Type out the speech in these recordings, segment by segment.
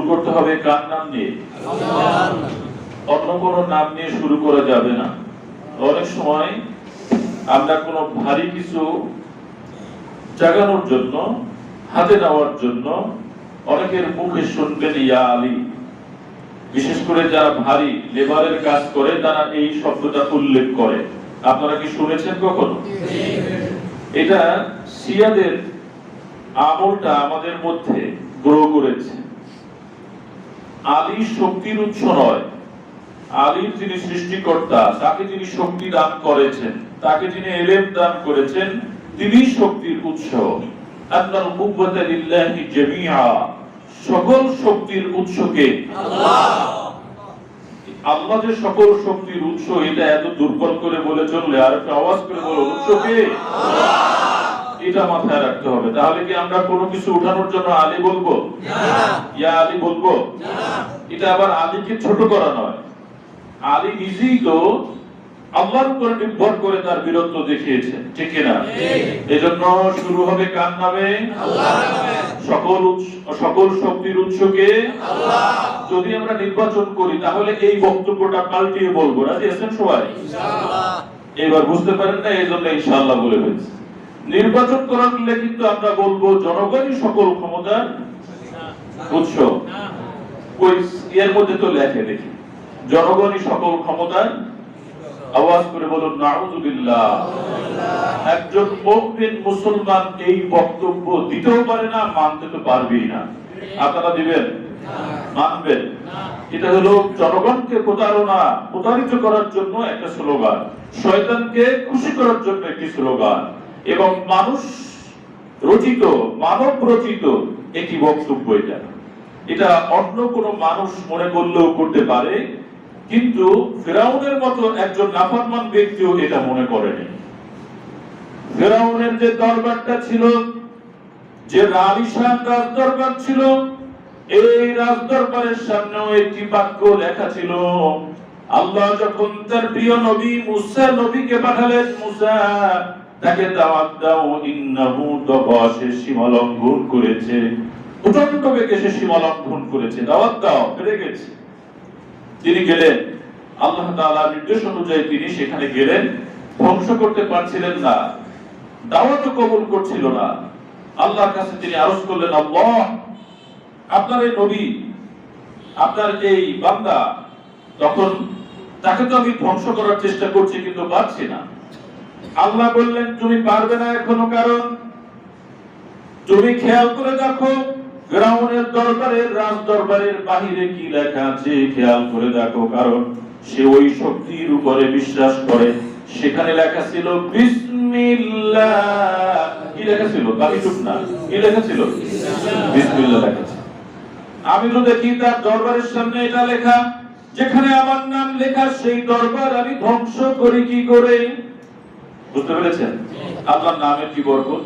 শুরু করতে হবে কার নাম নিয়ে? অন্য কোনো নাম নিয়ে শুরু করা যাবে না। অনেক সময় আমরা কোনো ভারী কিছু জাগানোর জন্য, হাতে নেওয়ার জন্য অনেকের মুখে শুনবেন ইয়া আলী। বিশেষ করে যারা ভারী লেবারের কাজ করে তারা এই শব্দটা উল্লেখ করে। আপনারা কি শুনেছেন কখনো? এটা শিয়াদের আমলটা আমাদের মধ্যে গ্রো করেছে। আলী শক্তির উৎস নয়, আলীর যিনি সৃষ্টিকর্তা, তাকে যিনি শক্তি দান করেছেন, তাকে যিনি ইলম দান করেছেন, তিনি শক্তির উৎস। আল্লাহর কুওয়াতা লিল্লাহি জামিআ, সকল শক্তির উৎসকে আল্লাহ। আল্লাহ যে সকল শক্তির উৎস, এটা এত দুর্বল করে বলে চললে, আর একটা আওয়াজ করে বলো উৎসকে আল্লাহ, এটা মাথায় রাখতে হবে। তাহলে কি আমরা কোনো কিছু উঠানোর জন্য আলী বলবো? না। ইয়া আলী বলবো? না। এটা আবার আলীকে ছোট করা নয়। আলী নিজেই তো আল্লাহর উপর নির্ভর করে তার বীরত্ব দেখিয়েছেন, ঠিক কিনা? এজন্য শুরু হবে কার নামে? আল্লাহর নামে। সকল শক্তির উৎসকে আল্লাহ। যদি আমরা নির্বাচন করি তাহলে এই বক্তব্যটা পাল্টিয়ে বলবো, রাজি আছেন সবাই? ইনশাআল্লাহ। এবার বুঝতে পারেন না, এইজন্য ইনশাআল্লাহ বলে ফেলছি। নির্বাচন করলে কিন্তু আমরা বলবো জনগণই সকল ক্ষমতার উৎস। ওই এর মধ্যে তো লেখে দেখি জনগণই সকল ক্ষমতার। আওয়াজ করে বলুন নাউযুবিল্লাহ। একজন মুমিন মুসলমান এই বক্তব্য দিতেও পারে না, মানতে তো পারবেই না। আপনারা দিবেন? মানবেন? এটা হলো জনগণকে প্রতারিত করার জন্য একটা স্লোগান, শয়তানকে খুশি করার জন্য একটি স্লোগান, এবং মানুষ রচিত, মানব রচিত একটি বক্তব্য। এটা অন্য কোনো মানুষ মনে করলেও করতে পারে, কিন্তু ফিরাউনের মতো একজন নাফরমান ব্যক্তিও এটা মনে করেনি। ফিরাউনের যে দরবারটা ছিল, যে আলিশান রাজদরবার ছিল, এই রাজদরবারের সামনেও একটি বাক্য লেখা ছিল। আল্লাহ যখন তার প্রিয় নবী মুসা নবীকে পাঠালেন, মুসা তাকে দাওয়াত দাও, ইন্নাহু তাগা, সে সীমা লঙ্ঘন করেছে, প্রচন্ড বেগে সে সীমা লঙ্ঘন করেছে, দাওয়াত দাও, বেড়ে গেছে। তিনি গেলেন, আল্লাহ তাআলার নির্দেশ অনুযায়ী তিনি সেখানে গেলেন। ধ্বংস করতে পারছিলেন না, দাওয়াতও কবুল করছিল না। আল্লাহর কাছে তিনি আরজ করলেন, আল্লাহ, আপনার এই নবী, আপনার এই বান্দা, তখন তাকে তো আমি ধ্বংস করার চেষ্টা করছি কিন্তু পারছি না। আল্লাহ বললেন, তুমি পারবে না এখনো, কারণ তুমি খেয়াল করে দেখো ফিরাউনের দরবারের, রাজ দরবারের বাহিরে কি লেখা আছে খেয়াল করে দেখো, কারণ সে ওই শক্তির উপরে বিশ্বাস করে। সেখানে লেখা ছিল বিসমিল্লাহ। কি লেখা ছিল? কালিটুক না, কি লেখা ছিল? বিসমিল্লাহ লেখা ছিল। আমি তো দেখি তার দরবারের সামনে এটা লেখা, যেখানে আমার নাম লেখা সেই দরবার আমি ধ্বংস করি কি করে? বুঝতে পেরেছেন আল্লাহর নামের কি বরকত?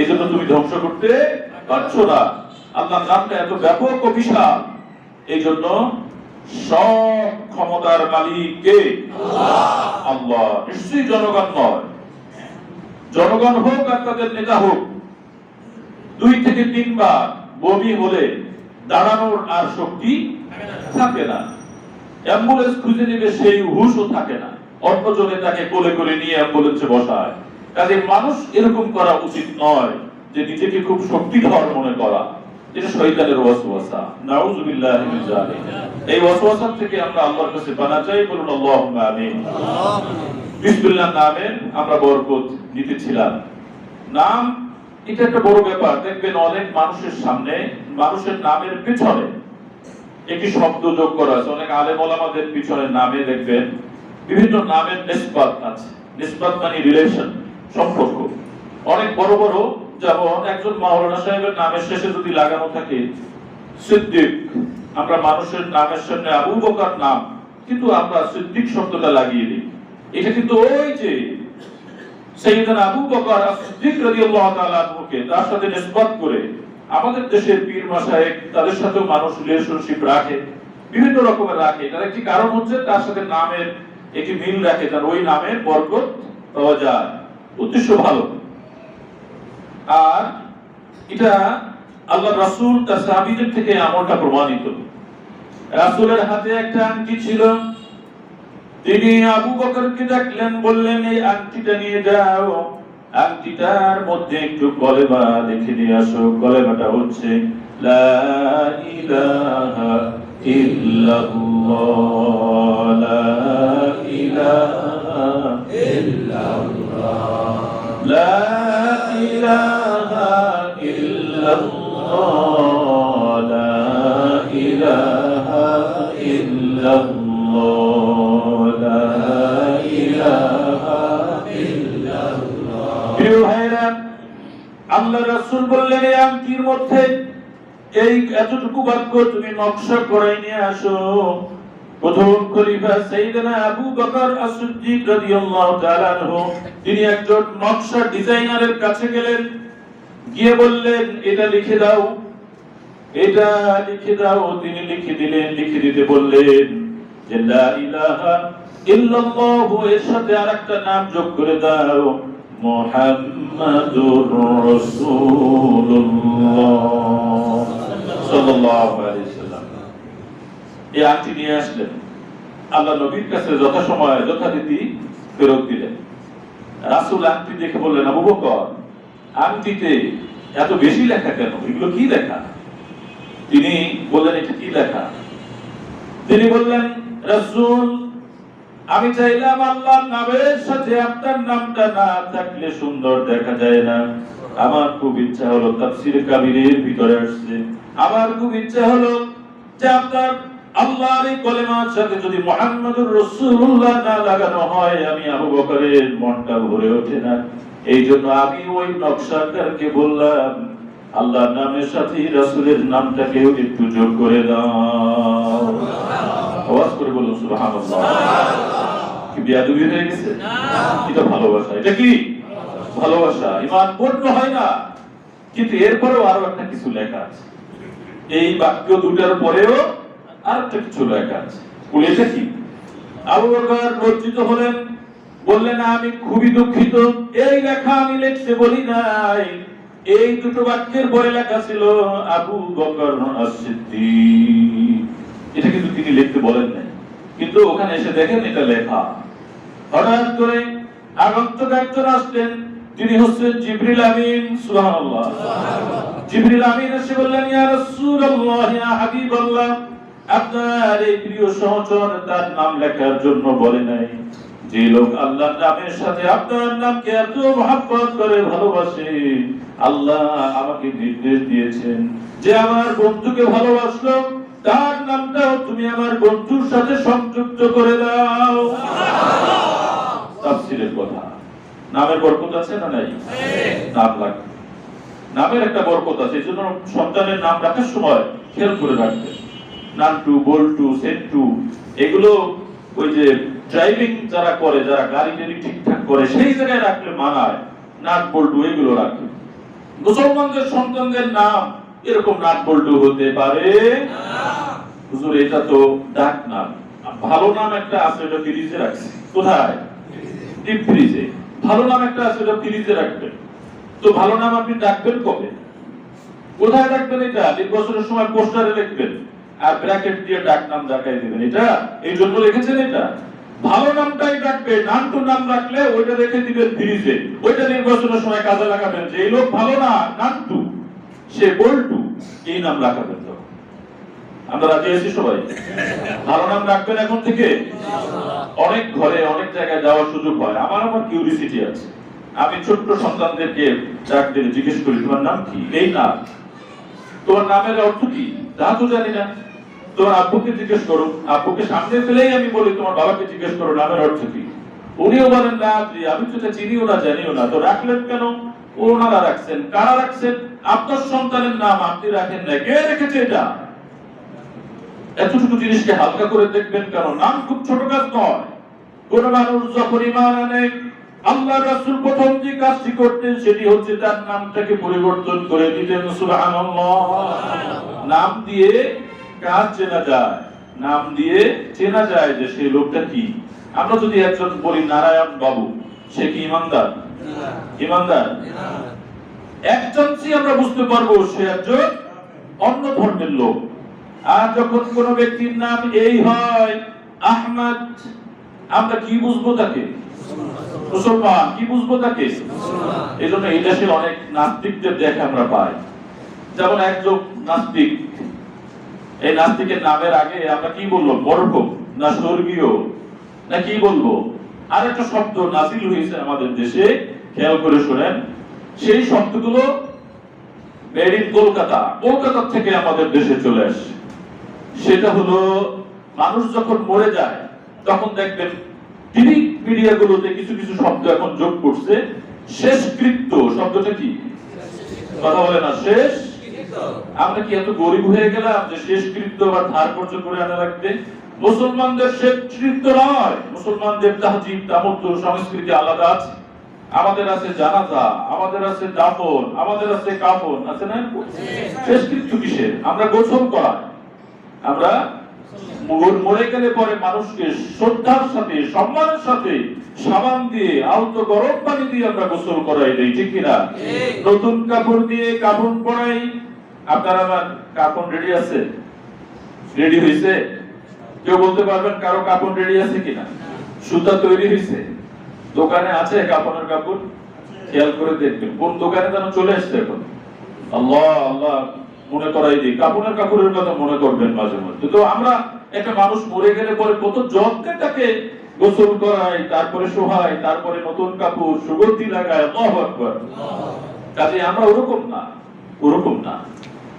এই জন্য তুমি ধ্বংস করতে পারছো না। আল্লাহর নামটা এত ব্যাপক ও বিশাল, এই জন্য সব ক্ষমতার মালিক কে? আল্লাহ। নিশ্চয়ই জনগণ নয়। জনগণ হোক আর তাদের নেতা হোক, 2 থেকে 3 বার বমি হলে দাঁড়ানোর আর শক্তি থাকে না। অ্যাম্বুলেন্স খুঁজে নেবে সেই হুঁশও থাকে না, অন্যজনে তাকে কোলে করে নিয়ে অ্যাম্বুলেন্সে বসায়। কাজে মানুষ এরকম করা উচিত নয় যে নিজেকে খুব শক্তিধর মনে করা। এটা শয়তানের ওয়াসওয়াসা, নাউযুবিল্লাহি মিন যালিক। এই ওয়াসওয়াসা থেকে আমরা আল্লাহর কাছে পানাহ চাই, বলুন আল্লাহুম্মা আমিন। বিসমিল্লাহ নামে আমরা বরকত নিতেছিলাম। নাম এটা একটা বড় ব্যাপার। দেখবেন অনেক মানুষের সামনে, মানুষের নামের পিছনে একটি শব্দ যোগ করা আছে। অনেক আলেম ওলামাদের পিছনে নামে দেখবেন বিভিন্ন নামের নিসবাত আছে। নিসবাত মানে রিলেশন, সম্পর্ক। অনেক বড় বড়, যেমন একজন মাওলানা সাহেবের নামের শেষে যদি লাগানো থাকে সিদ্দিক, আমরা মানুষের নামের সামনে আবু বকর নাম, কিন্তু আমরা সিদ্দিক শব্দটা লাগিয়ে দিই। এটা কিন্তু ওই যে সাইয়েদনা আবু বকর সিদ্দিক রাদিয়াল্লাহু তাআলা আনহুকে তার সাথে নিসবত করে আমাদের দেশের পীর মাশায়েখ তাদের সাথে মানুষ রিলেশনশিপ রাখে, বিভিন্ন রকমের রাখে। তার একটি কারণ হচ্ছে তার সাথে নামের একটি মিল রাখে, তার ওই নামের বরকত পাওয়া যায়। উদ্দেশ্য ভালো। আর এটা আল্লাহ রাসূল তার সাহাবীদের থেকে আমলটা প্রমাণিত। রাসূলের হাতে একটা আংটি ছিল, তিনি আবু বকরকে ডাকলেন, বললেন এই আংটিটা নিয়ে যাও, আংটিটার মধ্যে একটু কলেমা লিখে নিয়ে আসো। কলেমাটা হচ্ছে লা ইলাহা ইল্লাল্লাহ, লা ইলাহা ইল্লাল্লাহ, লা ইলাহা ইল্লাল্লাহ, লা ইলাহা ইল্লাল্লাহ, লা ইলাহা ইল্লাল্লাহ। প্রিয় ভাইরা, আল্লাহ রাসূল বললেন এই আংটির মধ্যে এই এতটুকু বাক্য তুমি নকশা করে নিয়ে আসো। প্রথম খলিফা সাইয়েদনা আবু বকর as-সিদ্দিক রাদিয়াল্লাহু তাআলা আনহু, তিনি একজন নকশা ডিজাইনারের কাছে গেলেন, গিয়ে বললেন এটা লিখে দাও, এটা লিখে দাও। তিনি লিখে দিলেন। লিখে দিতে বললেন যে লা ইলাহা ইল্লাল্লাহ, এর সাথে আরেকটা নাম যোগ করে দাও, মুহাম্মাদুর রাসূলুল্লাহ সাল্লাল্লাহু আলাইহি ওয়াসাল্লাম। এই আংটি নিয়ে আসলেন, আল্লাহ নবীর কাছে যথাসময়ে যথারীতি ফেরত দিলেন। রাসূল আংটি দেখে বললেন, আবু বকর, আংটিতে এত বেশি লেখা কেন? এগুলো কি লেখা? তিনি বললেন, এটা কি লেখা? তিনি বললেন, রাসূল, আমি চাইলাম আল্লাহর নামের সাথে আপনার নামটা না থাকলে সুন্দর দেখা যায় না। আমার খুব ইচ্ছা হলো, তাফসীর কাবীরের ভিতরে আসছে, আমার খুব ইচ্ছা হলো যে আপনার আল্লাহর এই কলেমার সাথে যদি মুহাম্মাদুর রাসূলুল্লাহ না লাগানো হয়, আমি আবু বকরের মনটা ভরে ওঠে না। এই জন্য আমি ওই নকশাকারকে বললাম, আল্লাহর নামের সাথে রাসূলের নামটাকেও একটু যোগ করে দাও। আওয়াজ করে বলুন সুবহানাল্লাহ। কি বিয়াদবি হয়ে গেছে? এটা ভালোবাসা। এটা কি ভালোবাসা? ঈমান পূর্ণ হয় না, কিন্তু এরপরেও আরো একটা কিছু লেখা আছে। এই বাক্য দুটার পরেও আরেকটা কিছু লেখা আছে। বলেছে কি? আবু বকর লজ্জিত হলেন, বললেন, আমি খুবই দুঃখিত, এই লেখা আমি লিখতে বলি নাই। এই দুটো বাক্যের পরে লেখা ছিল আবু বকর as-সিদ্দিক। এটা কিন্তু তিনি লিখতে বলেন নাই, কিন্তু ওখানে এসে দেখেন এটা লেখা। হঠাৎ করে আগন্তুক একজন আসলেন, তিনি হচ্ছেন জিবরিল আমিন। সুবহানাল্লাহ। জিবরিল আমিন এসে বললেন, ইয়া রাসূলুল্লাহ, ইয়া হাবিবাল্লাহ, আপনার এই প্রিয় সহচর তার নাম লেখার জন্য বলে নাই। যে লোক আল্লাহর নামের সাথে আপনার নামকে এত মহব্বত করে ভালোবাসে, আল্লাহ আমাকে নির্দেশ দিয়েছেন যে আমার বন্ধুকে ভালোবাসলো, তার নামটাও তুমি আমার বন্ধুর সাথে সংযুক্ত করে দাও। তাফসীরের কথা। নামের বরকত আছে না নাই? নাম লাগবে, নামের একটা বরকত আছে। এই জন্য সন্তানের নাম রাখার সময় খেয়াল করে রাখবেন। নান্টু, বল্টু, সেন্টু, এগুলো ওই যে ড্রাইভিং যারা করে, যারা গাড়ি টাড়ি ঠিকঠাক করে, সেই জায়গায় রাখলে মানায়। নাট বল্টু এগুলো রাখবে। মুসলমানদের সন্তানদের নাম এরকম নাট বল্টু হতে পারে না। হুজুর, এটা তো ডাক নাম। ভালো নাম একটা আছে, এটা ফ্রিজে রাখছি। কোথায়? ডিপ ফ্রিজে। ভালো নাম একটা আছে, এটা ফ্রিজে রাখবেন। তো ভালো নাম আপনি ডাকবেন কবে? কোথায় রাখবেন? এটা নির্বাচনের সময় পোস্টারে লিখবেন আর ব্র্যাকেট দিয়ে ডাক নাম দেখাই দিবেন। এটা এই জন্য লিখেছেন। এটা ভালো নামটাই ডাকবে। নান্টু নাম রাখলে ওইটা রেখে দিবেন ফ্রিজে, ওইটা নির্বাচনের সময় কাজে লাগাবেন। যে এই লোক ভালো না, নান্টু, সে বল্টু, এই নাম রাখাবেন। তো আমরা রাজি আছি সবাই? ভালো নাম রাখবেন এখন থেকে। অনেক ঘরে অনেক জায়গায় যাওয়ার সুযোগ হয়। আমার কিউরিসিটি আছে। আমি ছোট্ট সন্তানদেরকে ডাক দিলে জিজ্ঞেস করি, তোমার নাম কি? এই নাম। তোমার নামের অর্থ কি? তা তো জানি না। তোমার আব্বুকে জিজ্ঞেস করো। আব্বুকে সামনে ফেলেই আমি বলি, তোমার বাবাকে জিজ্ঞেস করো নামের অর্থ কি? উনিও বলেন না, আমি তো চিনিও না, জানিও না। তো রাখলেন কেন? ওনারা রাখছেন। কারা রাখছেন? আপনার সন্তানের নাম আপনি রাখেন না, কে রেখেছে এটা? এতটুকু জিনিসকে হালকা করে দেখবেন কেন? নাম খুব ছোট কাজ নয়। কোন মানুষ যখন ঈমান আনে, আল্লাহ রাসূল প্রথম যে কাজটি করতেন সেটি হচ্ছে তার নামটাকে পরিবর্তন করে দিতেন। সুবহানাল্লাহ। নাম দিয়ে কাজ চেনা যায়, নাম দিয়ে চেনা যায় যে সেই লোকটা কি। আমরা যদি একজন বলি নারায়ণ বাবু, সে কি ইমানদার? ইমানদার। এক চান্সই আমরা বুঝতে পারবো সে একজন অন্য ধর্মের লোক। আর যখন কোন ব্যক্তির নাম এই হয় আহমদ, আমরা কি বুঝবো তাকে? মুসলমান। কি বুঝবো তাকে? এই জন্য এই দেশের অনেক নাস্তিকদের দেখে আমরা পাই। যেমন একজন নাস্তিক, এই নাস্তিকের নামের আগে আমরা কি বলবো? মরহুম না স্বর্গীয় না কি বলবো? আর একটা শব্দ নাজিল হয়েছে আমাদের দেশে, খেয়াল করে শুনেন। সেই শব্দগুলো মেড ইন কলকাতা, কলকাতা থেকে আমাদের দেশে চলে আসে। সেটা হলো মানুষ যখন মরে যায় তখন দেখবেন টিভি মিডিয়াগুলোতে কিছু কিছু শব্দ এখন যোগ করছে। শেষকৃত্য শব্দটা কি? কথা বলে না, শেষ। আমরা কি এত গরিব হয়ে গেলাম যে শেষকৃত্য বা ধার কর্য করে আনা লাগবে? মুসলমানদের শেষকৃত্য নয়, মুসলমানদের তাহজিব তামাত্তুন সংস্কৃতি আলাদা আছে। আমাদের আছে জানাজা, আমাদের আছে দাফন, আমাদের আছে কাফন, আছে না? শেষকৃত্য কিসের? আমরা গোসল করাই, আমরা মরে গেলে পরে মানুষকে শ্রদ্ধার সাথে সম্মানের সাথে সাবান দিয়ে আলতো গরম পানি দিয়ে আমরা গোসল করাই দেই, ঠিক কিনা? নতুন কাপড় দিয়ে কাফন পরাই। আপনার আমার কাফন রেডি আছে? রেডি হয়েছে? কেউ বলতে পারবেন কারো কাফন রেডি আছে কিনা? সুতা তৈরি হয়েছে? দোকানে আছে কাফনের কাপড়? খেয়াল করে দেখবেন কোন দোকানে যেন চলে আসছে এখন। আল্লাহ আল্লাহ মনে করাই দিই, কাপড়ের কাপড়ের কথা মনে করবেন মাঝে মধ্যে। তো আমরা একটা মানুষ মরে গেলে পরে কত যত্নে তাকে গোসল করাই, তারপরে সোহাই, তারপরে নতুন কাপড় সুগন্ধি লাগাই। আল্লাহু আকবার। কাজে আমরা ওরকম না, ওরকম না।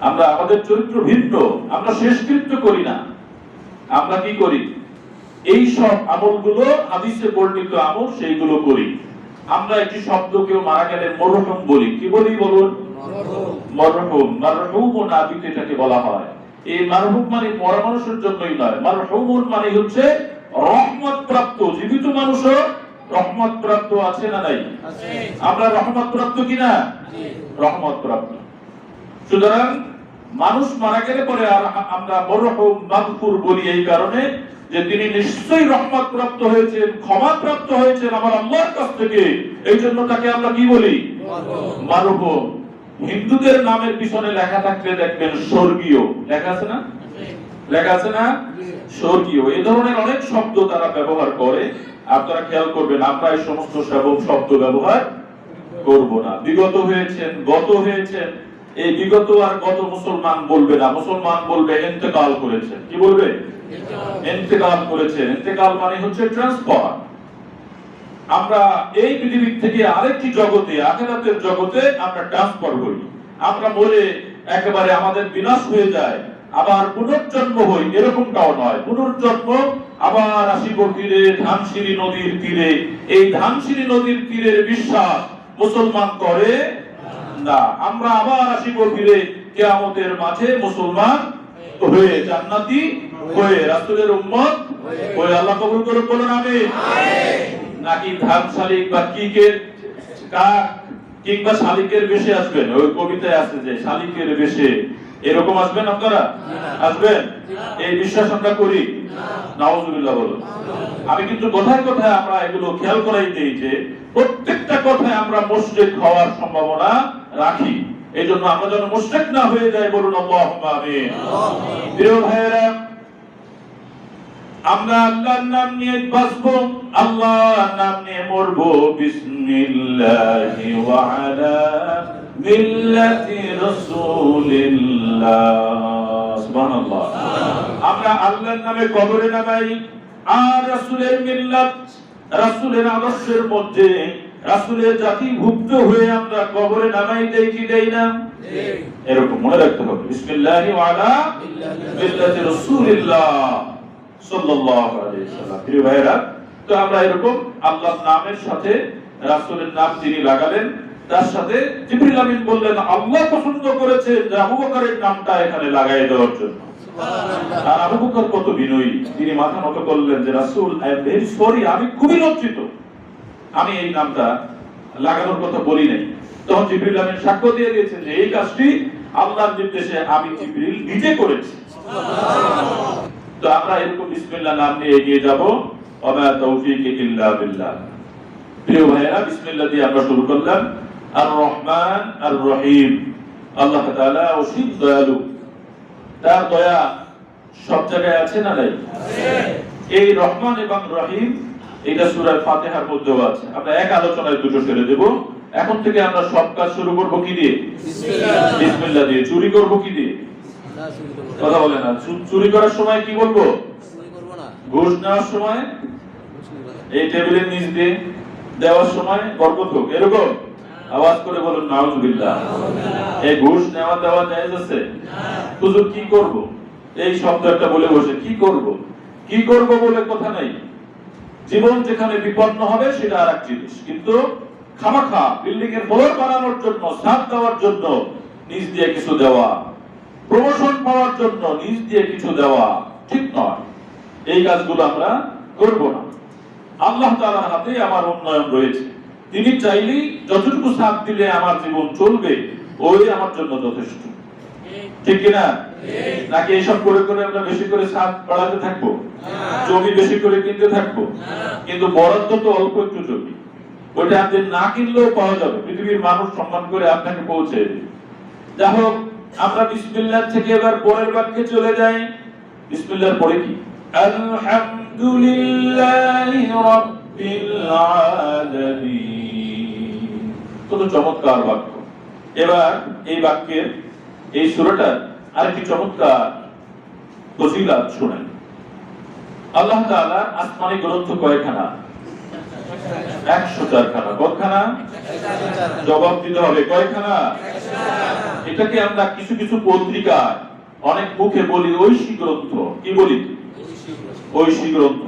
আমরা আমাদের চরিত্র ভিন্ন। আমরা শেষকৃত্য করি না। আমরা কি করি? এই সব আমলগুলো হাদিসে বর্ণিত আমল, সেইগুলো করি। আমরা একটি শব্দ কেউ মারা গেলে মরহুম বলি। কি বলি বলুন? মরহুম। মারহুম নাবিত এটাকে বলা হয়। এই মারহুম মানে মরা মানুষের জন্যই নয়, মারহুম মানে হচ্ছে রহমত প্রাপ্ত। জীবিত মানুষও রহমত প্রাপ্ত আছে না নাই? আমরা রহমত প্রাপ্ত কিনা? রহমত প্রাপ্ত। সুতরাং মানুষ মারা গেলে পরে আমরা মরহুম মাগফুর বলি এই কারণে যে তিনি নিশ্চয়ই রহমত প্রাপ্ত হয়েছেন, ক্ষমা প্রাপ্ত হয়েছেন আমার আল্লাহর কাছ থেকে। এই জন্য তাকে আমরা কি বলি? মারহুম। হিন্দুদের নামের পিছনে লেখা থাকলে দেখবেন স্বর্গীয় লেখা আছে না? লেখা আছে না? স্বর্গীয়। এই ধরনের অনেক শব্দ তারা ব্যবহার করে। আপনারা খেয়াল করবেন, আমরা এই সমস্ত শব্দ ব্যবহার করব না। বিগত হয়েছেন, গত হয়েছেন, এই বিগত আর গত মুসলমান বলবে না। মুসলমান বলবে ইন্তেকাল করেছেন। কি বলবে? ইন্তেকাল করেছেন। ইন্তেকাল মানে হচ্ছে ট্রান্সফার। আমরা এই পৃথিবী থেকে আরেকটি জগতে, আখিরাতের জগতে আমরা ট্রান্সফার হই। আমরা মরে একেবারে আমাদের বিনাশ হয়ে যায়, আবার পুনর্জন্ম হই, এরকমটাও নয়। পুনর্জন্ম আবার আসিব ফিরে ধানসিঁড়ি নদীর তীরে। এই ধানসিঁড়ি নদীর তীরের বিশ্বাস মুসলমান করে না। আমরা আবার আসিব ফিরে কিয়ামতের মাঠে মুসলমান হয়ে, জান্নাতি হয়ে, রাসূলের উম্মত হয়ে। আল্লাহ কবুল করুন, বলুন আমিন। নাকি ধান শালিক বা কিকের কাক কিংবা শালিকের বেশে আসবেন? ওই কবিতায় আছে যে শালিকের বেশে, এরকম আসবেন আপনারা? আসবেন? এই বিশ্বাস আমরা করি? নাউজুবিল্লাহ বলুন। আমি কিন্তু কথায় কথায় আমরা এগুলো খেয়াল করাই দেই যে প্রত্যেকটা কথায় আমরা মুশরিক হওয়ার সম্ভাবনা রাখি। এই জন্য আমরা যেন মুশরিক না হয়ে যাই, বলুন আল্লাহুম্মা আমিন। প্রিয় ভাইয়েরা, আমরা আল্লাহর নাম নিয়ে বাঁচবো, আল্লাহর নাম নিয়ে মরবো। বিসমিল্লাহি ওয়া আলা মিল্লাতি রাসূলিল্লাহ। সুবহানাল্লাহ। আমরা আল্লাহর নামে কবরে নামাই, আর রাসূলের মিল্লাত, রাসূলের আদর্শের মধ্যে রাসূলের জাতিভুক্ত হয়ে আমরা কবরে নামাই দেই কি দেই না? এরকম মনে রাখতে হবে। বিসমিল্লাহি ওয়া আলা মিল্লাতি রাসূলিল্লাহ সাল্লাল্লাহু আলাইহি সাল্লাম। প্রিয় ভাইরা, তো আমরা এরকম আল্লাহর নামের সাথে রাসূলের নাম যিনি লাগালেন, তার সাথে জিবরিল আমিন বললেন আল্লাহ পছন্দ করেছেন যে আবু বকরের নামটা এখানে লাগাই দেওয়ার জন্য। সুবহানাল্লাহ। আর আবু বকর কত বিনয়ী, তিনি মাথা নত করলেন যে রাসূল, আই এম ভেরি সরি, আমি খুবই লজ্জিত, আমি এই নামটা লাগানোর কথা বলি নাই। তখন জিবরিল আমিন সাক্ষ্য দিয়ে দিয়েছেন যে এই কাজটি আল্লাহর নির্দেশে আমি জিবরিল নিজে করেছি। সুবহানাল্লাহ। তো আমরা এরকম বিসমিল্লাহ নাম নিয়ে এগিয়ে যাব। ওয়া মা তাওফীকি ইল্লা বিল্লাহ। প্রিয় ভাইরা, বিসমিল্লাহ দিয়ে আমরা শুরু করলাম। আর রহমান আর রহিম। আল্লাহ তাআলা অসীম দয়ালু, তার দয়া সব জায়গায় আছে না নাই? এই রহমান এবং রহিম এটা সূরা ফাতিহার মধ্যেও আছে। আমরা এক আলোচনায় দুটো ছেড়ে দেব। এখন থেকে আমরা সব কাজ শুরু করব কি দিয়ে? বিসমিল্লাহ দিয়ে। চুরি করব কি দিয়ে? কথা বলে না। চুরি করার সময় কি বলবো? ঘুষ নেওয়ার সময় এই টেবিলের নিচ দিয়ে দেওয়ার সময় বরকত হোক, এরকম আওয়াজ করে বলুন নাউজুবিল্লাহ। এই ঘুষ নেওয়া দেওয়া জায়েজ আছে? হুজুর কি করব? এই শব্দ একটা বলে বসে কি করব, কি করব বলে কথা নাই। জীবন যেখানে বিপন্ন হবে সেটা আরেক জিনিস, কিন্তু খামাখা বিল্ডিং এর ফ্লোর বানানোর জন্য, ছাদ দেওয়ার জন্য নিচ দিয়ে কিছু দেওয়া, প্রমোশন পাওয়ার জন্য নিচ দিয়ে কিছু দেওয়া ঠিক নয়। এই কাজগুলো আমরা করব না। আল্লাহ তাআলার হাতে আমার উন্নয়ন রয়েছে। তিনি চাইলেই যতটুকু সাথ দিলে আমার জীবন চলবে ওই আমার জন্য যথেষ্ট। ঠিক কিনা? নাকি এইসব করে করে আমরা বেশি করে সাথ বাড়াতে থাকবো, জমি বেশি করে কিনতে থাকবো, কিন্তু বরাদ্দ তো অল্প একটু জমি, ওইটা আপনি না কিনলেও পাওয়া যাবে। পৃথিবীর মানুষ সম্মান করে আপনাকে পৌঁছে দেবে। যাই হোক, আমরা বিসমিল্লাহ থেকে এবার পরের বাক্যে চলে যাই। বিসমিল্লাহর পরে কি? আলহামদুলিল্লাহি রাব্বিল আলামিন। কত চমৎকার বাক্য। এবার এই বাক্যের এই সূরাটা আরেকটি চমৎকার ফজিলত শুনেন। আল্লাহ তাআলা আসমানি গ্রন্থ কয়খানা? 104 খানা। কয়খানা? জবাব দিতে হবে, কয়খানা? এটাকে আমরা কিছু কিছু পত্রিকায় অনেক মুখে বলি ঐশী গ্রন্থ। কি বলি? ঐশী গ্রন্থ।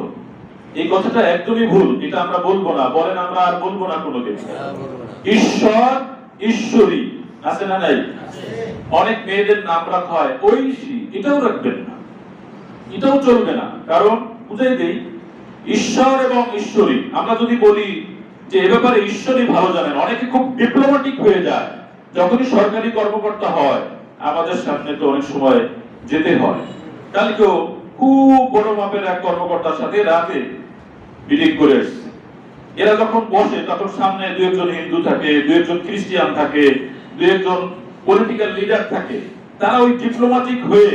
এই কথাটা একদমই ভুল, এটা আমরা বলবো না। বলেন আমরা আর বলবো না কোনোদিন। ঈশ্বর, ঈশ্বরী আছে না নাই? অনেক মেয়েদের নাম রাখা হয় ঐশী, এটাও রাখবেন না, এটাও চলবে না। কারণ বুঝাই দেই, ঈশ্বর এবং ঈশ্বরী আমরা যদি বলি যে এ ব্যাপারে ঈশ্বরই ভালো জানেন, অনেকে খুব ডিপ্লোম্যাটিক হয়ে যায়। যখনই সরকারি কর্মকর্তা হয় আমাদের সামনে তো অনেক সময় যেতে হয়। কালকেও খুব বড় মাপের এক কর্মকর্তার সাথে রাতে মিটিং করে এসেছে। এরা যখন বসে তখন সামনে দু একজন হিন্দু থাকে, দু একজন খ্রিস্টান থাকে, দু একজন পলিটিক্যাল লিডার থাকে। তারা ওই ডিপ্লোম্যাটিক হয়ে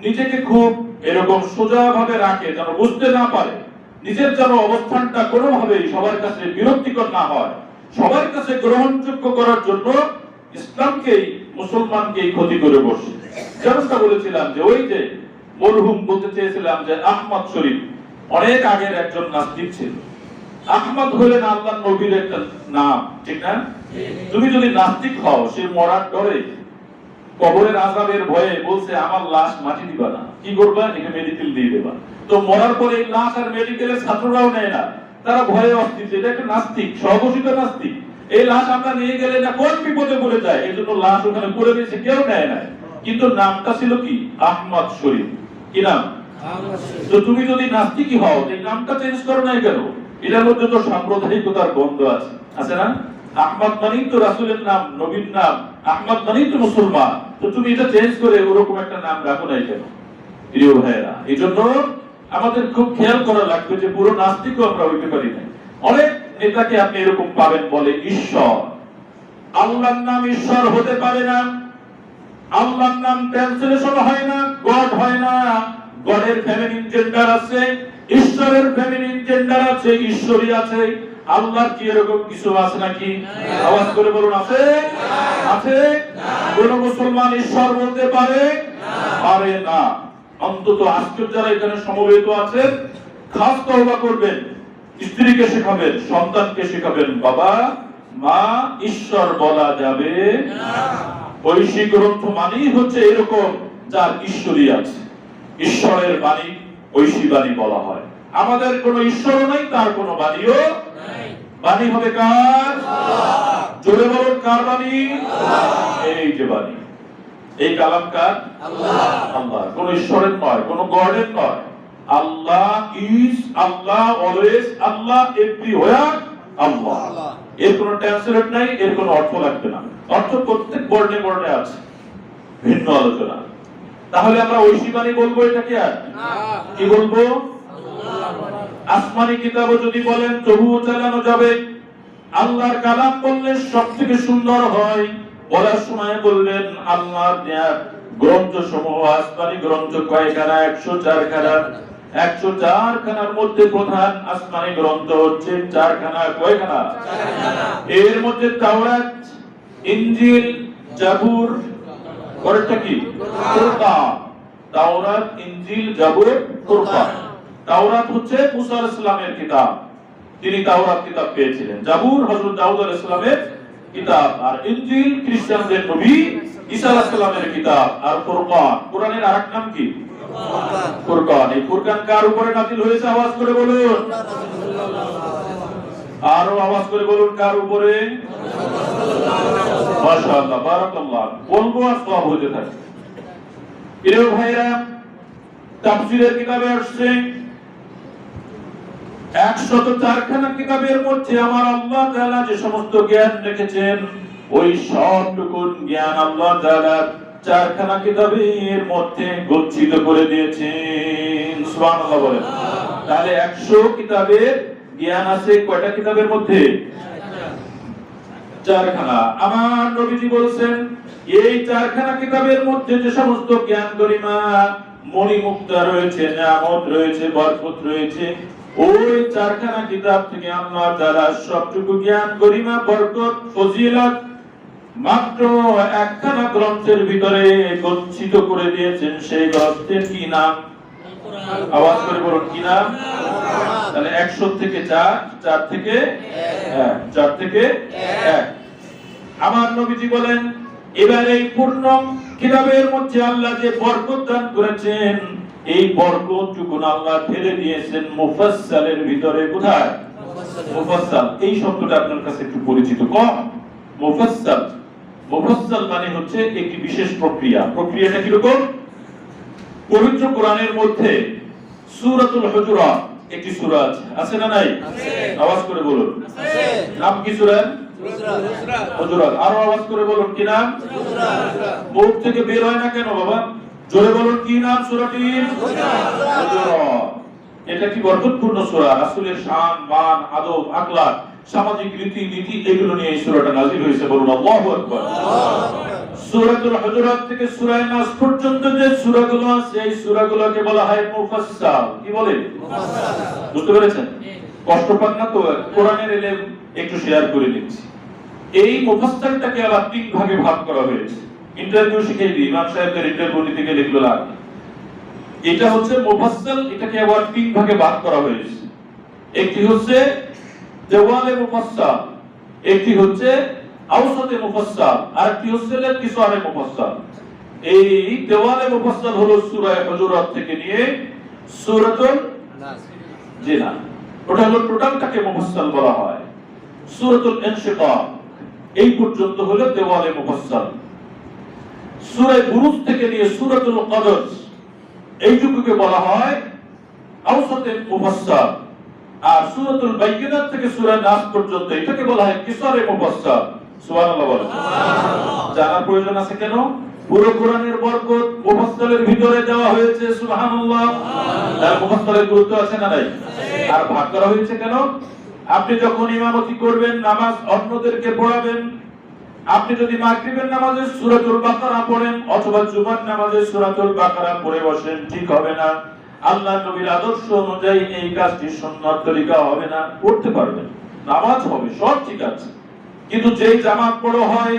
নিজেকে খুব এরকম সোজা ভাবে রাখে যেন বুঝতে না পারে, নিজের যেন অবস্থানটা কোনোভাবেই সবার কাছে বিরক্তিকর না হয়, সবার কাছে গ্রহণযোগ্য করার জন্য ইসলামকেই, মুসলমানকেই ক্ষতি করে বসে। যেমনটা বলেছিলাম যে ওই যে মরহুম বলতে চেয়েছিলাম যে আহমদ শরীফ অনেক আগের একজন নাস্তিক ছিল। আহমদ হলেন আল্লাহর নবীর একটা নাম, ঠিক না? তুমি যদি নাস্তিক হও, সে মরার ডরে, কবরের আযাবের ভয়ে বলছে আমার লাশ মাটি দিবা না, কি করবা? একে মেডিকেল দিয়ে দেবা। তো মরার পরে এই লাশ আর মেডিকেলের ছাত্ররাও নেয় না, তারা ভয়ে অস্থির। এটা একটা নাস্তিক, স্বঘোষিত নাস্তিক। এই লাশ আমরা নিয়ে গেলে না কোন বিপদে পড়ে যায়, এই জন্য লাশ ওখানে পড়ে রয়েছে, কেউ নেয় না। কিন্তু নামটা ছিল কি? আহমদ শরীফ। কি নাম? তো তুমি যদি নাস্তিকই হও, এই নামটা চেঞ্জ করো না কেন? এটার মধ্যে তো সাম্প্রদায়িকতার গন্ধ আছে, আছে না? আহমদ মানেই তো রাসূলের নাম, নবীর নাম। আহমদ মানেই তো মুসলমান। তো তুমি এটা চেঞ্জ করে ওরকম একটা নাম রাখো না কেন? প্রিয় ভাইয়েরা, এই জন্য আমাদের খুব খেয়াল করা লাগবে যে পুরো নাস্তিকও আমরা হইতে পারি না। অনেক নেতাকে আপনি এরকম পাবেন বলে ঈশ্বর। আল্লাহর নাম ঈশ্বর হতে পারে না। আল্লাহর নাম ট্রান্সলেশন হয় না, গড হয় না। গডের ফেমিনিন জেন্ডার আছে, ঈশ্বরের ফেমিনিন জেন্ডার আছে, ঈশ্বরী আছে। আল্লাহর কি এরকম কিছু আছে নাকি? আওয়াজ করে বলুন, আছে? আছে? কোন মুসলমান ঈশ্বর বলতে পারে? পারে না। অন্তত আজকের যারা এখানে সমবেত আছেন, খাস তওবা করবেন, স্ত্রীকে শেখাবেন, সন্তানকে শেখাবেন, বাবা মা ঈশ্বর বলা যাবে না। ঐশী গ্রন্থ মানেই হচ্ছে এরকম যার ঈশ্বরী আছে। ঈশ্বরের বাণী ঐশী বাণী বলা হয়। আমাদের কোনো ঈশ্বরও নাই, তার কোনো বাণীও নাই। বাণী হবে কার? জোরে বলুন, কার বাণী? এই যে বাণী, এই কালাম কার? আল্লাহ। আল্লাহ, কোন ঈশ্বরের নয়, কোন গডের নয়। Allah is, Allah always, Allah everywhere, Allah. এর কোন ট্রান্সলেট নাই, এর কোন অর্থ লাগবে না। অর্থ প্রত্যেক বর্ণে বর্ণে আছে, ভিন্ন আলোচনা। তাহলে আমরা ঐশী বাণী বলবো এটাকে? আর কি বলবো? আসমানি কিতাবও যদি বলেন তবুও চালানো যাবে, আল্লাহর কালাম বললে সবথেকে সুন্দর হয়। বলার সময় বলবেন আল্লাহর দেয়া গ্রন্থ সমূহ, আসমানি গ্রন্থ কয়খানা? 104 খানা। 104 খানার মধ্যে প্রধান আসমানি গ্রন্থ হচ্ছে 4 খানা। কয়খানা? 4 খানা। এর মধ্যে তাওরাত, ইনজিল, জাবুর, পরেরটা কি? ফুরকান। তাওরাত, ইনজিল, জাবুর, ফুরকান। তাওরাত হচ্ছে মুসা আলাইহিস সালামের কিতাব, তিনি তাওরাত কিতাব পেয়েছিলেন। জাবুর হযরত দাউদ আলাইহিস সালামের কিতাব, আর ইনজিল খ্রিস্টানদের নবী ঈসা আলাইহিস সালামের কিতাব। আর ফুরকান, কোরআনের আরেক নাম কি? ফুরকান। এই ফুরকান কার উপরে নাযিল হয়েছে? আওয়াজ করে বলুন, আরো আওয়াজ করে বলুন, কার উপরে? মাশাআল্লাহ, বারাকাল্লাহ। বলবো আর সওয়াব হতে থাকে। প্রিয় ভাইরা, তাফসীরের কিতাবে আসছে 104 খানা কিতাবের মধ্যে আমার আল্লাহ তাআলা যে সমস্ত জ্ঞান রেখেছেন, ওই সবটুকু জ্ঞান আল্লাহ তাআলা 4 খানা কিতাবের মধ্যে গচ্ছিত করে দিয়েছেন। সুবহানাল্লাহ বলেন। তাহলে 100 কিতাবের জ্ঞান আছে কয়টা কিতাবের মধ্যে? 4 খানা। আমার নবীজি বলেন এই 4 খানা কিতাবের মধ্যে যে সমস্ত জ্ঞান গরিমা, মণিমুক্তা রয়েছে, নিয়ামত রয়েছে, বরকত রয়েছে, ওই 4 খানা কিতাব থেকে আল্লাহ তাআলা সবটুকু জ্ঞান গরিমা, বরকত, ফজিলত মাত্র 1 খানা গ্রন্থের ভিতরে গচ্ছিত করে দিয়েছেন। সেই গ্রন্থের কি নাম? আওয়াজ করে বলুন, কি নাম? তাহলে 100 থেকে 4, 4 থেকে 1, 4 থেকে 1। আমার নবীজি বলেন এবার এই পূর্ণ কিতাবের মধ্যে আল্লাহ যে বরকত দান করেছেন, এই বরকতটুকু আল্লাহ ঢেলে দিয়েছেন মুফাসসালের ভিতরে। কোথায়? মুফাসসাল। এই শব্দটা আপনার কাছে একটু পরিচিত কম। মুফাসসাল, মুফাসসাল মানে হচ্ছে একটি বিশেষ প্রক্রিয়া। প্রক্রিয়াটা কি রকম? পবিত্র কোরআনের মধ্যে সূরাতুল হুজুরাত একটি সূরা আছে, আছে না নাই? আছে। আওয়াজ করে বলুন, আছে। নাম কি সূরার? হুজুরাত। আরো আওয়াজ করে বলুন, কি নাম? হুজুরাত। মুখ থেকে বের হয় না কেন বাবা? জোরে বলুন, কি নাম সূরাটির? হুজুরাত। এটা কি বরকতপূর্ণ সূরা। রাসূলের শান, মান, আদব, আখলাক, সামাজিক রীতি নীতি এগুলো নিয়ে এই সূরাটা নাযিল হয়েছে। বলুন আল্লাহু আকবার। সূরাতুল হুজুরাত থেকে সূরা নাস পর্যন্ত যে সূরাগুলো আছে, এই সূরাগুলোকে বলা হয় মুফাসসাল। কি বলে? মুফাসসাল। বুঝতে পেরেছেন? কষ্ট পান না তো? কোরআনের ইলম একটু শেয়ার করে নিচ্ছি। এই মুফাসসালটাকে আবার 3 ভাগে ভাগ করা হয়েছে। ইন্টারভিউ শিখিয়ে দিই, ইমাম সাহেবদের ইন্টারভিউ নিতে গেলে এগুলো লাগে। এটা হচ্ছে মুফাসসাল, এটাকে আবার 3 ভাগে ভাগ করা হয়েছে। একটি হচ্ছে দেওয়ালে মুফাসসাল, একটি হচ্ছে আওসাতে মুফাসসাল, আর একটি হচ্ছে কিসারে মুফাসসাল। এই দেওয়ালে মুফাসসাল হলো সূরা হুজুরাত থেকে নিয়ে সূরাতুল নাস, জি না, ওটা হলো টোটালটাকে মুফাসসাল বলা হয়। সূরাতুল ইনশিকাক এই পর্যন্ত হলো দেওয়ালে মুফাসসাল। সূরা বুরুজ থেকে নিয়ে সূরাতুল কদর এইটুকুকে বলা হয় আওসাতে মুফাসসাল। আর সূরাতুল বাইয়িনাত থেকে সূরা নাস পর্যন্ত এটাকে বলা হয় কিসারে মুফাসসাল। সুবহানাল্লাহ বলেন। জানার প্রয়োজন আছে কেন? পুরো কোরআনের বরকত মুফাসসালের ভিতরে দেওয়া হয়েছে। সুবহানাল্লাহ। তার মুফাসসালের গুরুত্ব আছে না নাই? আর ভাগ করা হয়েছে কেন? আপনি যখন ইমামতি করবেন, নামাজ অন্যদেরকে পড়াবেন, আপনি যদি মাগরিবের নামাজে সূরাতুল বাকারা পড়েন অথবা জুমার নামাজে সূরাতুল বাকারা পড়ে বসেন, ঠিক হবে না। আল্লাহর নবীর আদর্শ অনুযায়ী এই কাজটি সুন্নাত তরিকা হবে না। পড়তে পারবেন, নামাজ হবে, সব ঠিক আছে, কিন্তু যেই জামাত বড় হয়,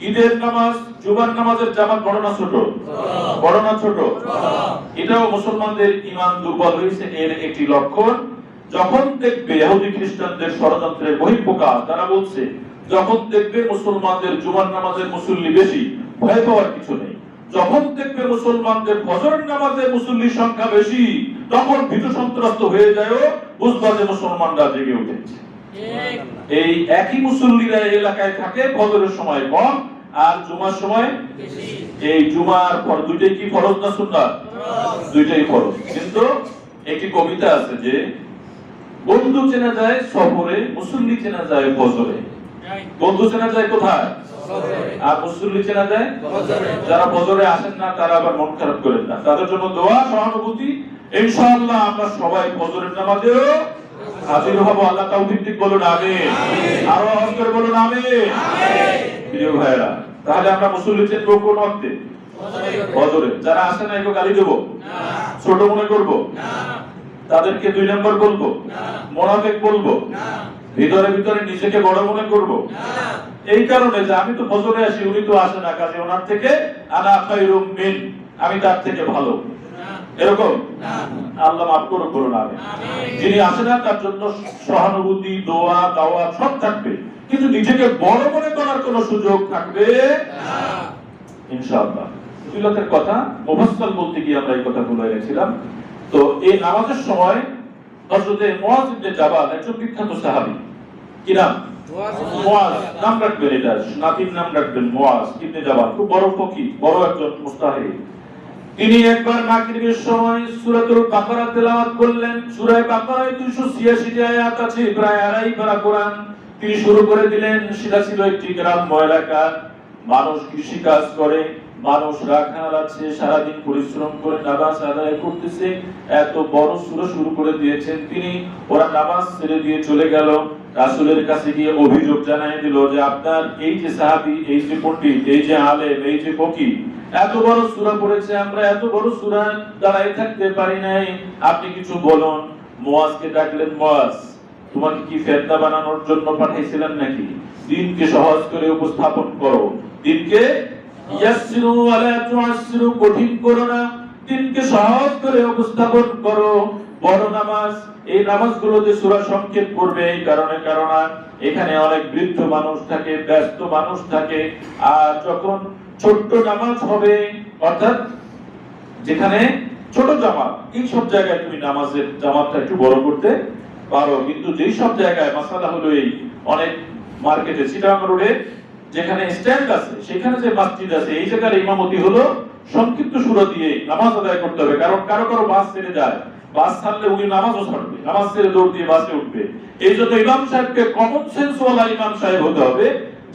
ঈদের নামাজ, জুমার নামাজের জামাত বড় না ছোট? বড় না ছোট? এটাও মুসলমানদের ঈমান দুর্বল হয়েছে। এর একটি লক্ষণ, যখন দেখবে ইহুদি খ্রিস্টানদের ষড়যন্ত্রের বহিঃপ্রকাশ, তারা বলছে যখন দেখবে মুসলমানদের জুমার নামাজের মুসল্লি বেশি, ভয় পাওয়ার কিছু নেই। যখন দেখবে মুসলমানদের ফজরের নামাজের মুসল্লির সংখ্যা বেশি, তখন ভীত সন্ত্রস্ত হয়ে যায়, বুঝবা যে মুসলমানরা জেগে উঠেছে। এই একই মুসল্লিরা এই এলাকায় থাকে, ফজরের সময় কম আর জুমার সময় বেশি। এই জুমার পর দুইটাই কি ফরজ না সুন্নাত? দুইটাই ফরজ। কিন্তু একটি কবিতা আছে যে বন্ধু চেনা যায় সফরে, মুসল্লি চেনা যায় ফজরে। বন্ধু চেনা যায় কোথায়? আর মুসল্লি চেনা যায় ফজরে। যারা ফজরে আসেন না তারা আবার মন খারাপ করেন না, তাদের জন্য দোয়া, সহানুভূতি। ইনশাআল্লাহ আমরা সবাই ফজরের নামাজেও হাজির হব। আল্লাহ তৌফিক দিক, বলুন আমিন। আরো আওয়াজ করে বলুন আমিন। প্রিয় ভাইরা, তাহলে আমরা মুসল্লি চিনব কোন ওয়াক্তে? ফজরে। যারা আসে না এগো গালি দেবো, ছোট মনে করবো, তাদেরকে 2 নম্বর বলবো, মুনাফিক বলবো, ভিতরে ভিতরে নিজেকে বড় মনে করবো, এই কারণে যে আমি তো ফজরে আসি, উনি তো আসে না, কাজে ওনার থেকে আনা খায়রুম মিন, আমি তার থেকে ভালো, এরকম আল্লাহ মাফ করুন আমিন। যিনি আসে না তার জন্য সহানুভূতি, দোয়া, দাওয়াত সব থাকবে, কিন্তু নিজেকে বড় মনে করার কোনো সুযোগ থাকবে না ইনশাআল্লাহ। ফজিলতের কথা মুফাসসাল বলতে গিয়ে আমরা এই কথা বলে রেখেছিলাম। তো এই নামাজের সময় হযরতে মুআয ইবনে জাবাল, একজন বিখ্যাত সাহাবী, কি নাম? মুআয। নাম রাখবেন, এটা নাতির নাম রাখবেন মুআয ইবনে জাবাল, খুব বড় ফকিহ, বড় একজন মুস্তাহিদ। তিনি একবার মাগরিবের সময় সূরাতুল বাকারা তেলাওয়াত করলেন। সূরা বাকারায় 286 টি আয়াত আছে, প্রায় আড়াই পারা কোরআন। তিনি শুরু করে দিলেন। সেটা ছিল একটি গ্রাম্য এলাকা, মানুষ কৃষি কাজ করে, মানুষ রাখাল আছে, সারাদিন পরিশ্রম করে নামাজ আদায় করতেছে। এত বড় সূরা শুরু করে দিয়েছেন তিনি। ওরা নামাজ ছেড়ে দিয়ে চলে গেল। রাসূলের কাছে গিয়ে অভিযোগ জানায় দিল যে আপনার এই যে সাহাবী, এই যে পণ্ডিত, এই যে আলেম, এই যে ফকিহ, এত বড় সূরা পড়েছে, আমরা এত বড় সূরা দাঁড়ায় থাকতে পারি নাই, আপনি কিছু বলুন। মুআযকে ডাকলেন, মুআয, তোমাকে কি ফেতনা বানানোর জন্য পাঠাইছিলেন নাকি? দিনকে সহজ করে উপস্থাপন করো, দিনকে ইয়াসসিরু ওয়ালা তুআসসিরু, কঠিন করো না, দিনকে সহজ করে উপস্থাপন করো। বড় নামাজ, এই নামাজগুলোতে সূরা সংক্ষেপ করবে এই কারণে, কারণ এখানে অনেক বৃদ্ধ মানুষ থাকে, ব্যস্ত মানুষ থাকে। আর যখন ছোট্ট নামাজ হবে, অর্থাৎ যেখানে ছোট জামাত, এই সব জায়গায় তুমি নামাজের জামাতটা একটু বড় করতে পারো। কিন্তু যেই সব জায়গায় মাসালা হলো এই, অনেক মার্কেটে, চিটাগাং রোডে যেখানে স্ট্যান্ড আছে, সেখানে যে মসজিদ আছে, এই জায়গার ইমামতি হলো সংক্ষিপ্ত সূরা দিয়ে নামাজ আদায় করতে হবে। কারণ কারো কারো বাস ছেড়ে যায়, বাস ছাড়লে উনি নামাজও ছাড়বে, নামাজ ছেড়ে দৌড় দিয়ে বাসে উঠবে। এই জন্য ইমাম সাহেবকে কমন সেন্স ওয়ালা ইমাম সাহেব হতে হবে,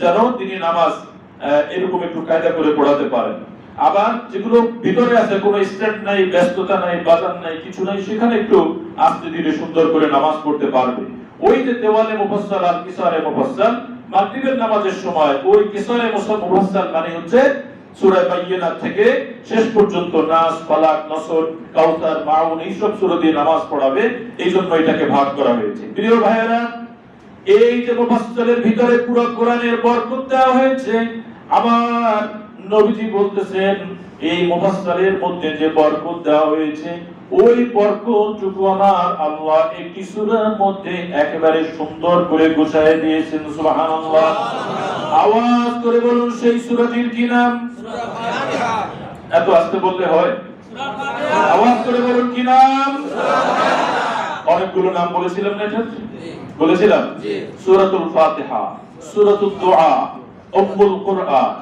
যেন তিনি নামাজ এরকম একটু কায়দা করে পড়াতে পারেন। আবার যেগুলো ভিতরে আছে, কোনো স্ট্যান্ড নাই, ব্যস্ততা নাই, বাজার নাই, কিছু নাই, সেখানে একটু আস্তে ধীরে সুন্দর করে নামাজ পড়তে পারবে। ওই যে দেওয়ালে মুফাসসাল আর কিসারে মুফাসসাল, মাগরিবের নামাজের সময় ওই কিসারে মুফাসসাল মানে হচ্ছে সূরা বাইয়িনাত থেকে শেষ পর্যন্ত নাস, ফালাক, নসর, কাউসার, মাউন, এই সব সূরা দিয়ে নামাজ পড়াবে। এই জন্য এটাকে ভাগ করা হয়েছে। প্রিয় ভাইয়েরা, এই যে মুফাসসালের ভিতরে পুরো কোরআনের বরকত দেওয়া হয়েছে। আমার নবীজি বলতেছেন, এই মুফাসসালের মধ্যে যে বরকত দেওয়া হয়েছে, ওই বরকতটুকু আমার আল্লাহ একটি সূরার মধ্যে একেবারে সুন্দর করে গুছায় দিয়েছেন। সুবহানাল্লাহ। আওয়াজ করে বলুন, সেই সূরাটির কি নাম? সূরা ফাতিহা। এত আস্তে বললে হয়? সূরা ফাতিহা। আওয়াজ করে বলুন, কি নাম? সূরা ফাতিহা। অনেকগুলো নাম বলেছিলাম না এটা? বলেছিলাম। জি। সূরাতুল ফাতিহা, সূরাতুদ দুআ, উম্মুল কুরআন,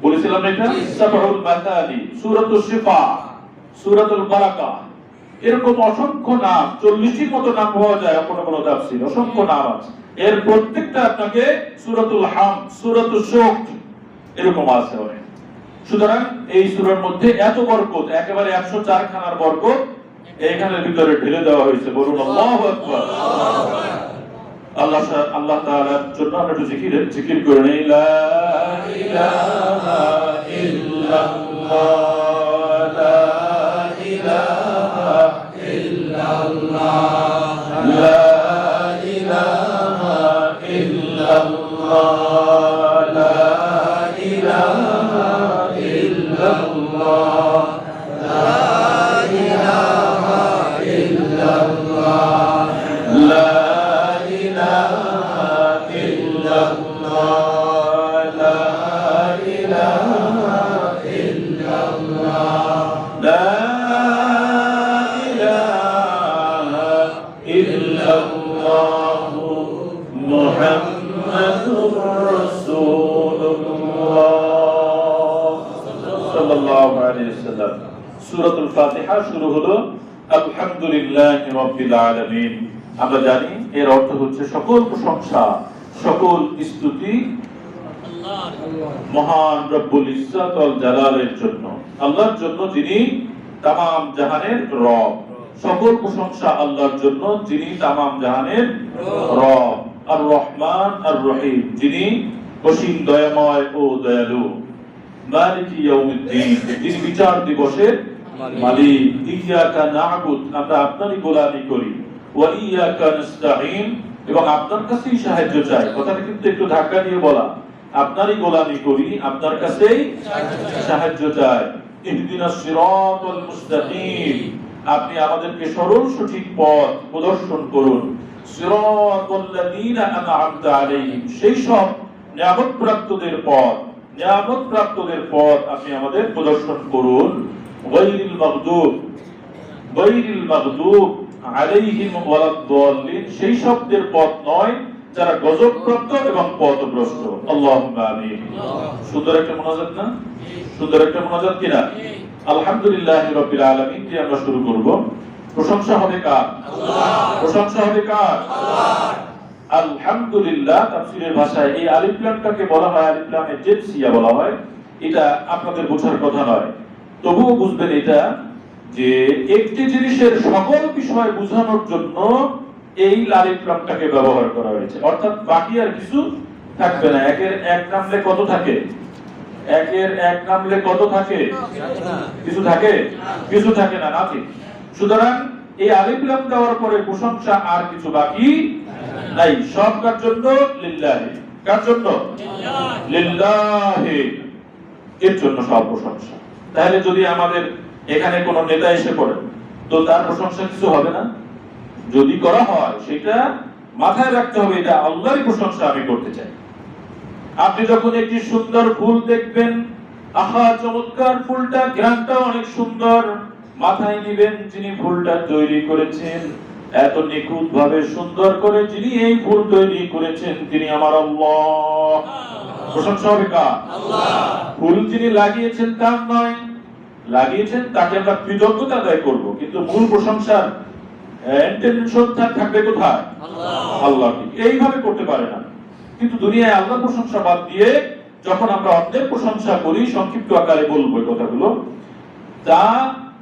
বলেছিলাম না এটা? সাবউল মাসানি, সূরাতুশ শিফা, সূরাতুল বারাকা, এরকম অসংখ্য নাম, 40টির মতো নাম পাওয়া যায় কোন কোন তাফসীর, অসংখ্য নাম আছে। এর প্রত্যেকটা আপনাকে সূরাতুল হামদ, সূরাতুশ শুকর এরকম আছে অনেক। সুতরাং এই সূরার মধ্যে এত বরকত, একেবারে 104 খানার বরকত এইখানের ভিতরে ঢেলে দেওয়া হয়েছে। বলুন আল্লাহু আকবার। আল্লাহ তাআলার জন্য আমরা একটু জিকির করে নেই। লা ইলাহা ইল্লাল্লাহ, লা ইলাহা ইল্লাল্লাহ, লা ইলাহা ইল্লাল্লাহ, লা ইলাহা ইল্লাল্লাহ, লা ইলাহা ইল্লাল্লাহ, লা ইলাহা ইল্লাল্লাহ, লা ইলাহা ইল্লাল্লাহ, লা ইলাহা ইল্লাল্লাহ, মুহাম্মাদুর রাসূলুল্লাহ সাল্লাল্লাহু আলাইহি ওয়াসাল্লাম। সূরাতুল ফাতিহা শুরু হলো আলহামদুলিল্লাহি রাব্বিল আলামিন। আমরা জানি এর অর্থ হচ্ছে সকল প্রশংসা, সকল স্তুতি মহান রব্বুল ইজ্জত ওয়াল জালালের জন্য, আল্লাহর জন্য, যিনি তামাম জাহানের রব। সকল প্রশংসা আল্লাহর জন্য, যিনি তামাম জাহানের রব, আর রহমান আর রহিম, যিনি অসীম দয়াময় ও দয়ালু, মালিক ইয়াউমিদ্দিন, যিনি বিচার দিবসের মালিক। ইয়্যাকা না'বুদ, আমরা আপনারই গোলামি করি, ওয়া ইয়্যাকা নাস্তাঈন, এবং আপনার কাছেই সাহায্য চাই। কথাটা কিন্তু একটু ধাক্কা দিয়ে বলা, আপনারই গোলামি করি, আপনার কাছেই সাহায্য চাই। ইহদিনাস সিরাতাল মুস্তাকিম, আপনি আমাদেরকে সরল সঠিক পথ প্রদর্শন করুন। সিরাতাল লাযীনা আন'আমতা আলাইহিম, সেই সব নিয়ামতপ্রাপ্তদের পথ, নিয়ামতপ্রাপ্তদের পথ আপনি আমাদের প্রদর্শন করুন। গায়রিল মাগদুব আলাইহিম ওয়ালাদ-দাল্লিন, সেই সবদের পথ নয় যারা গজবপ্রাপ্ত এবং পথভ্রষ্ট। আল্লাহুম্মা আমিন। সুন্দর একটা মুনাজাত না? সুন্দর একটা মুনাজাত কিনা? আলহামদুলিল্লাহি রাব্বিল আলামিন দিয়ে আমরা শুরু করব। প্রশংসা হবে কার? আল্লাহ। প্রশংসা হবে কার? আল্লাহ। আলহামদুলিল্লাহ তাফসীরের ভাষায় এই আলিফ লামটাকে বলা হয় আলিফ লামে জিনসিয়া বলা হয়। এটা আপনাদের বোঝার কথা নয়, তবুও বুঝবেন এটা যে একটি জিনিসের সকল বিষয় বোঝানোর জন্য এই আলিফ লামটাকে ব্যবহার করা হয়েছে। অর্থাৎ বাকি আর কিছু থাকবে না। একের এক নামলে কত থাকে? একের এক নামলে কত থাকে? কিছু থাকে? কিছু থাকে না, নাথিং। সুতরাং এই আলিফ লাম দেওয়ার পরে প্রশংসা আর কিছু বাকি নাই। সব কার জন্য? লিল্লাহি। কার জন্য? লিল্লাহি, এর জন্য সব প্রশংসা। তাহলে যদি আমাদের এখানে কোন নেতা এসে পড়ে, তো তার প্রশংসা কিছু হবে না? যদি করা হয় সেটা মাথায় রাখতে হবে, এটা আল্লাহরই প্রশংসা আমি করতে চাই। আপনি যখন একটি সুন্দর ফুল দেখবেন, আহা চমৎকার ফুলটা, ঘ্রাণটা অনেক সুন্দর, মাথায় নিবেন যিনি ফুলটা তৈরি করেছেন, এত নিখুঁত ভাবে সুন্দর করে যিনি এই ফুল তৈরি করেছেন তিনি আমার আল্লাহ। প্রশংসা হবে কার? আল্লাহ। ফুল যিনি লাগিয়েছেন তার নয়, লাগিয়েছেন তাকে আমরা কৃতজ্ঞতা আদায় করব, কিন্তু মূল প্রশংসার ইন্টেনশন থাকবে কোথায়? আল্লাহ। এইভাবে করতে পারে না। কিন্তু দুনিয়ায় আল্লাহ প্রশংসা বাদ দিয়ে যখন আমরা অন্যের প্রশংসা করি, সংক্ষিপ্ত আকারে বলবো এই কথাগুলো, তা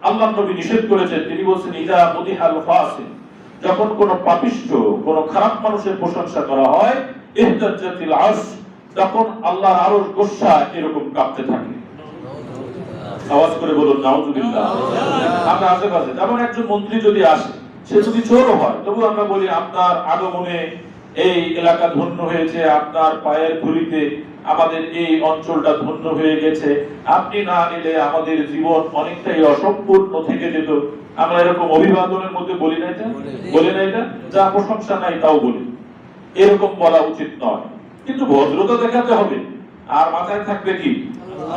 আল্লাহ নবী নিষেধ করেছেন। তিনি বলছেন ইদা মুদিহাল ফাসিক, যখন কোন পাপিষ্ঠ, কোন খারাপ মানুষের প্রশংসা করা হয়, ইহতাজ্জাতিল আরশ, তখন আল্লাহর আরশ গোসা এরকম কাঁপতে থাকে। আওয়াজ করে বলুন নাউযুবিল্লাহ। আমরা আশেপাশে যেমন একজন মন্ত্রী যদি আসে, সে যদি চোরও হয়, তবু আমরা বলি আপনার আগমনে এই এলাকা ধন্য হয়েছে, আপনার পায়ের ধুলিতে আমাদের এই অঞ্চলটা ধন্য হয়ে গেছে, আপনি না এলে আমাদের জীবন অনেকটাই অসম্পূর্ণ থেকে যেত। আমরা এরকম অভিবাদনের মধ্যে বলি না এটা? বলি না এটা? যা প্রশংসা নাই তাও বলি। এরকম বলা উচিত নয়, কিন্তু ভদ্রতা দেখাতে হবে। আর মাথায় থাকবে কি?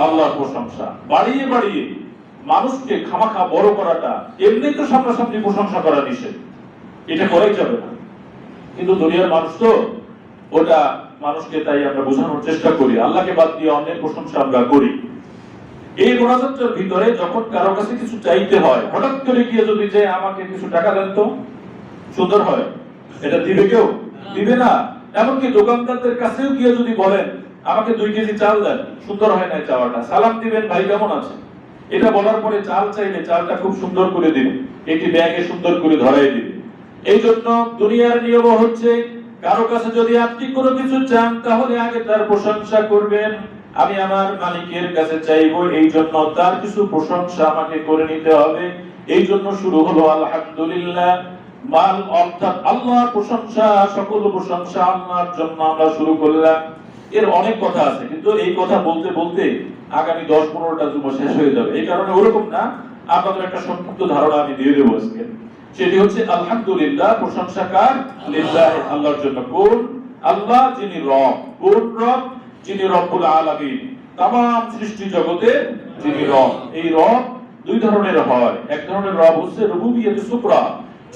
আল্লাহর প্রশংসা। বাড়িয়ে বাড়িয়ে মানুষকে খামাখা বড় করাটা, এমনি তো সামনাসামনি প্রশংসা করা নিষেধ, এটা করাই যাবে না। কিন্তু দুনিয়ার মানুষ তো ওটা মানুষকে, তাই আমরা বোঝানোর চেষ্টা করি, আল্লাহকে বাদ দিয়ে অন্যের প্রশংসা আমরা করি। এই মোনাজাতের ভিতরে যখন কারো কাছে কিছু চাইতে হয়, হঠাৎ করে গিয়ে যদি যে আমাকে কিছু টাকা দেন তো, সুন্দর হয়? এটা দিবে কেউ? দিবে না। এমনকি দোকানদারদের কাছেও গিয়ে যদি বলেন আমাকে 2 কেজি চাল দেন, সুন্দর হয় না চাওয়াটা। সালাম দিবেন, ভাই কেমন আছে, এটা বলার পরে চাল চাইলে চালটা খুব সুন্দর করে দিবে, একটি ব্যাগে সুন্দর করে ধরাই দিবে। এই জন্য দুনিয়ার নিয়ম হচ্ছে, কারো কাছে যদি আপনি কোনো কিছু চান তাহলে আগে তার প্রশংসা করবেন। আমি আমার মালিকের কাছে চাইবো, এই জন্য তার কিছু প্রশংসা আমাকে করে নিতে হবে। এই জন্য শুরু হলো আলহামদুলিল্লাহ। মাল অর্থাৎ আল্লাহর প্রশংসা, সকল প্রশংসা আল্লাহর জন্য আমরা শুরু করলাম। এর অনেক কথা আছে, কিন্তু এই কথা বলতে বলতে আগামী 10-15টা যুব শেষ হয়ে যাবে। এই কারণে ওরকম না, আপনাদের একটা সংক্ষিপ্ত ধারণা আমি দিয়ে দেবো আজকে। সেটি হচ্ছে আলহামদুলিল্লাহ, প্রশংসা কার? লিল্লাহ, আল্লাহর জন্য। কোন আল্লাহ? যিনি রব। কোন রব? যিনি রব্বুল আলামিন, তামাম সৃষ্টি জগতের যিনি রব। এই রব 2 ধরনের হয়। এক ধরনের রব হচ্ছে রুবুবিয়্যাত সুগরা,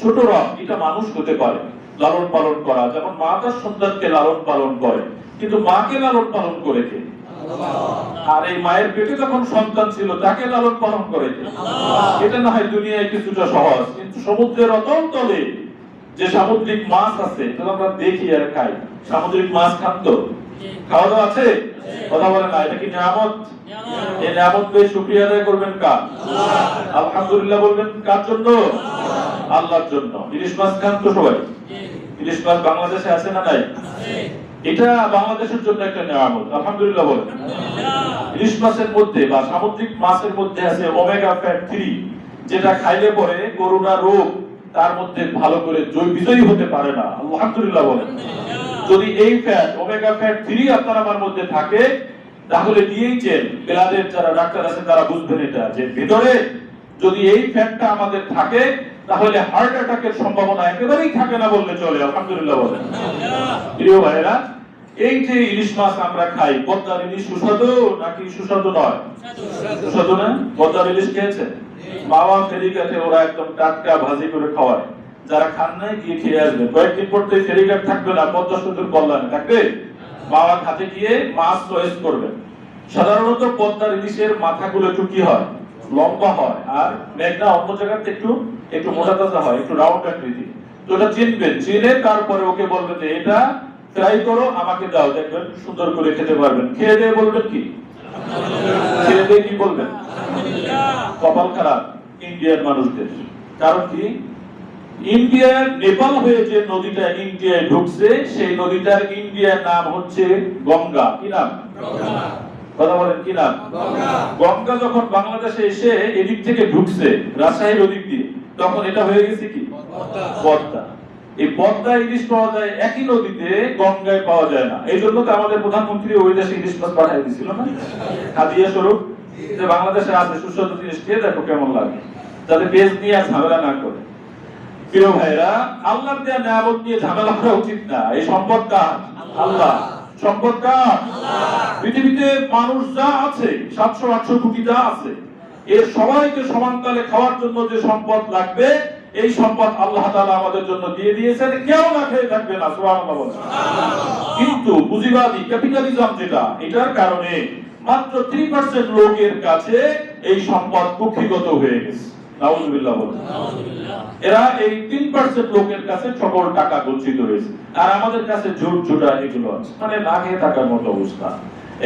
ছোট রব, এটা মানুষ হতে পারে, লালন পালন করা, যেমন মা তার সন্তানকে লালন পালন করে, কিন্তু মাকে লালন পালন করে কে? আল্লাহ। আর এই মায়ের পেটে যখন সন্তান ছিল তাকে লালন পালন করে কে? আল্লাহ। এটা না হয় দুনিয়ায় কিছুটা সহজ, কিন্তু সমুদ্রের অতল তলে যে সামুদ্রিক মাছ আছে, এটা আমরা দেখি আর খাই। সামুদ্রিক মাছ খান তো? খাওয়া দাওয়া আছে? কথা বলে না, এটা কি নিয়ামত? এই নিয়ামত পেয়ে শুকরিয়া আদায় করবেন কার? আল্লাহ। আলহামদুলিল্লাহ বলবেন কার জন্য? আল্লাহর জন্য। ইলিশ মাছ খান তো সবাই? ইলিশ মাছ বাংলাদেশে আছে না নাই? এটা বাংলাদেশের জন্য একটা নিয়ামত, আলহামদুলিল্লাহ বলেন। ইলিশ মাছের মধ্যে বা সামুদ্রিক মাছের মধ্যে আছে ওমেগা ফ্যাট 3, যেটা খাইলে পরে করোনা রোগ তার মধ্যে ভালো করে বিজয়ী হতে পারে না, আলহামদুলিল্লাহ বলেন। যদি এই ফ্যাট ওমেগা ফ্যাট 3 আপনার আমার মধ্যে থাকে, তাহলে ডিএইচএল ব্লাডের যারা ডাক্তার আছে তারা বুঝবেন এটা, যে ভিতরে যদি এই ফ্যাটটা আমাদের থাকে তাহলে হার্ট অ্যাটাকের সম্ভাবনা একেবারেই থাকে না বললে চলে, আলহামদুলিল্লাহ বলেন। প্রিয় ভাইরা, এই যে ইলিশ মাছ আমরা খাই, পদ্মার ইলিশ সুস্বাদু নাকি সুস্বাদু নয়? সুস্বাদু না? পদ্মার ইলিশ খেয়েছে? বাবা ফেরিঘাটে ওরা একদম টাটকা ভাজি করে খাওয়ায়, যারা খান নাই গিয়ে খেয়ে আসবে, কয়েকদিন পর তো ফেরিঘাট থাকবে না, পদ্মা সেতুর কল্যাণে থাকবে, বাবা খাতে গিয়ে মাছ চয়েস করবেন। সাধারণত পদ্মার ইলিশের মাথাগুলো একটু কি হয়, লম্বা হয়, আর মেঘনা অন্য জায়গাতে একটু মোটা তাজা হয়, একটু রাউন্ড আকৃতি। তো ওটা চিনবেন, চিনে তারপরে ওকে বলবেন যে এটা ট্রাই করো, আমাকে দাও, দেখবেন সুন্দর করে খেতে পারবেন। খেয়ে দিয়ে বলবেন কি? খেয়ে দিয়ে কি বলবেন? কপাল খারাপ ইন্ডিয়ার মানুষদের। কারণ কি? ইন্ডিয়ার নেপাল হয়ে যে নদীটা ইন্ডিয়ায় ঢুকছে, সেই নদীটার ইন্ডিয়ার নাম হচ্ছে গঙ্গা। কি নাম? কথা বলেন, কি নাম? গঙ্গা যখন বাংলাদেশে এসে এদিক থেকে ঢুকছে রাজশাহীর ওদিক দিয়ে, তখন এটা হয়ে গেছে কি? পদ্মা। এই পদ্মা ইলিশ পাওয়া যায় একই নদীতে, গঙ্গায় পাওয়া যায় না। এই জন্য তো আমাদের প্রধানমন্ত্রী ওই দেশে ইলিশ মাছ পাঠিয়ে দিয়েছিল না, হাদিয়া স্বরূপ, যে বাংলাদেশে আছে সুস্বাদু জিনিস, খেয়ে দেখো কেমন লাগে, যাতে পেজ নিয়ে আর ঝামেলা না করে। প্রিয় ভাইরা, আল্লাহর দেয়া নিয়ামত নিয়ে ঝামেলা করা উচিত না। এই সম্পদ কার? আল্লাহ। সম্পদ কার? পৃথিবীতে মানুষ যা আছে 700-800 কোটি যা আছে, এর সবাইকে সমানতালে খাওয়ার জন্য যে সম্পদ লাগবে, এই সম্পদ আল্লাহ তাআলা আমাদের জন্য দিয়ে দিয়েছেন, কেউ না খেয়ে থাকবে না, সুবহানাল্লাহ বলেন। কিন্তু পুঁজিবাদী ক্যাপিটালিজম যেটা, এটার কারণে মাত্র 3% লোকের কাছে এই সম্পদ কুক্ষিগত হয়ে গেছে, নাউযুবিল্লাহ বলেন। এরা এই 3% লোকের কাছে সকল টাকা বঞ্চিত হয়েছে, আর আমাদের কাছে ঝুট এগুলো আছে, মানে না খেয়ে থাকার মতো অবস্থা।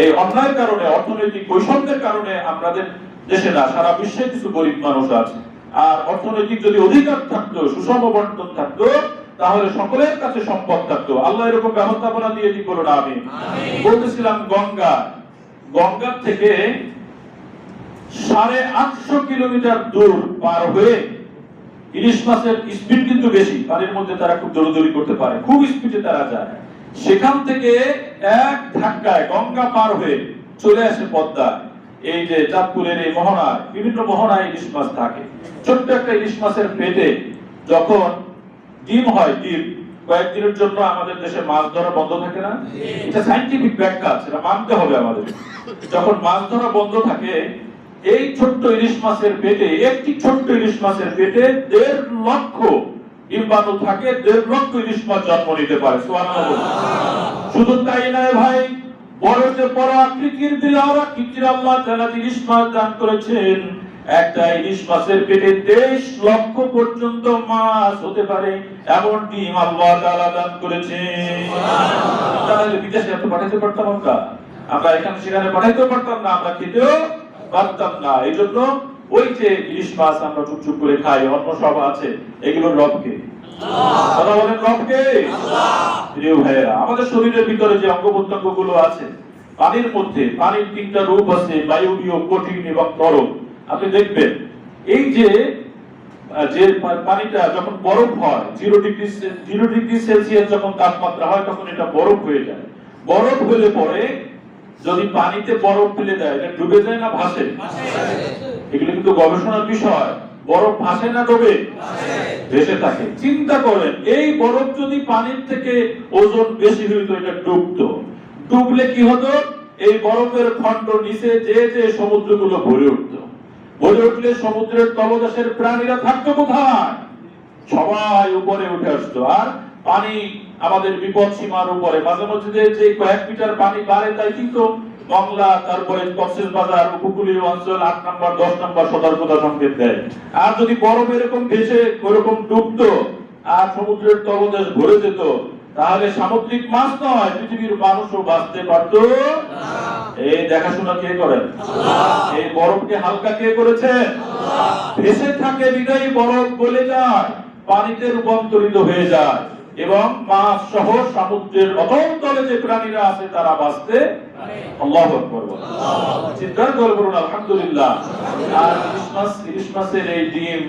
এই অন্যায়ের কারণে, অর্থনৈতিক বৈষম্যের কারণে আমাদের দেশে না, সারা বিশ্বে কিছু গরিব মানুষ আছে। আর অর্থনৈতিক যদি অধিকার থাকতো, সুষম বন্টন থাকতো, তাহলে সকলের কাছে সম্পদ থাকতো। আল্লাহ এরকম ব্যবস্থাপনা দিয়ে দিক বলো না। আমি বলতেছিলাম গঙ্গার থেকে 850 কিলোমিটার দূর পার হয়ে ইলিশ মাছের স্পিড কিন্তু বেশি, পানির মধ্যে তারা খুব দৌড়াদৌড়ি করতে পারে, খুব স্পিডে তারা যায়। সেখান থেকে এক ধাক্কায় গঙ্গা পার হয়ে চলে আসে পদ্মা। এই যে চাঁদপুরের এই মোহনায়, বিভিন্ন মোহনায় ইলিশ মাছ থাকে। ছোট্ট একটা ইলিশ মাছের পেটে যখন ডিম হয়, ডিম, কয়েকদিনের জন্য আমাদের দেশে মাছ ধরা বন্ধ থাকে না, এটা সায়েন্টিফিক ব্যাখ্যা, সেটা মানতে হবে আমাদের। যখন মাছ ধরা বন্ধ থাকে, এই ছোট্ট ইলিশ মাছের পেটে, একটি ছোট্ট ইলিশ মাছের পেটে 1.5 লক্ষ ডিম্বাণু থাকে, 1.5 লক্ষ ইলিশ মাছ জন্ম নিতে পারে, সুবহানাল্লাহ। শুধু তাই নয় ভাই, বড় যে বড় আকৃতির বিরাট আকৃতির আল্লাহ তাআলা ইলিশ মাছ দান করেছেন। একটা ইলিশ মাছের পেটে 23 লক্ষ পর্যন্ত মাছ হতে পারে এমন ডিম আল্লাহ তাআলা দান করেছেন। তাহলে বিদেশে এত পাঠাতে পারতাম আমরা এখানে সেখানে পাঠাইতে পারতাম না, আমরা খেতেও পারতাম না। এই জন্য ওই যে ইলিশ মাছ আমরা চুপচুপ করে খাই, অন্য সব আছে, এগুলোর রবকে কথা বলেন, রবকে। প্রিয় ভাইয়েরা, আমাদের শরীরের ভিতরে যে অঙ্গ প্রত্যঙ্গ গুলো আছে, পানির মধ্যে, পানির 3টা রূপ আছে, বায়বীয়, কঠিন এবং তরল। আপনি দেখবেন এই যে পানিটা যখন বরফ হয়, 0 ডিগ্রি সেলসিয়াস যখন তাপমাত্রা হয়, তখন এটা বরফ হয়ে যায়। বরফ হলে পরে যদি পানিতে বরফ ফেলে দেয়, এটা ডুবে যায় না ভাসে? এগুলো কিন্তু গবেষণার বিষয়। বরফ ভাসে না ডুবে? ভেসে থাকে। চিন্তা করেন, এই বরফ যদি পানির থেকে ওজন বেশি হইতো, এটা ডুবতো। ডুবলে কি হতো? এই বরফের খন্ড নিচে যে সমুদ্রগুলো ভরে উঠতো। ভরে উঠলে সমুদ্রের তলদেশের প্রাণীরা থাকতো কোথায়? সবাই উপরে উঠে আসতো। আর পানি আমাদের বিপদ সীমার উপরে, মাঝে মধ্যে যে কয়েক মিটার পানি বাড়ে, তাই কিন্তু মংলা, তারপরে কক্সবাজার উপকূলীয় অঞ্চল 8 নম্বর 10 নম্বর সতর্কতা সংকেত দেয়। আর যদি বরফ এরকম ভেসে ওরকম ডুবতো আর সমুদ্রের তলদেশ ভরে যেত, তাহলে সামুদ্রিক মাছ নয়, পৃথিবীর মানুষও বাঁচতে পারতো না। এই দেখাশোনা কে করেন? আল্লাহ। এই বরফকে হালকা কে করেছে? আল্লাহ। ভেসে থাকে বিদায়ী বরফ গলে যায়, পানিতে রূপান্তরিত হয়ে যায় এবং মাছ সহ সমুদ্রের অতল তলে যে প্রাণীরা আছে তারা বাঁচতে আল্লাহু আকবার বলেন। চিৎকার করে বলুন আলহামদুলিল্লাহ। আর ইলিশ মাছের এই ডিম,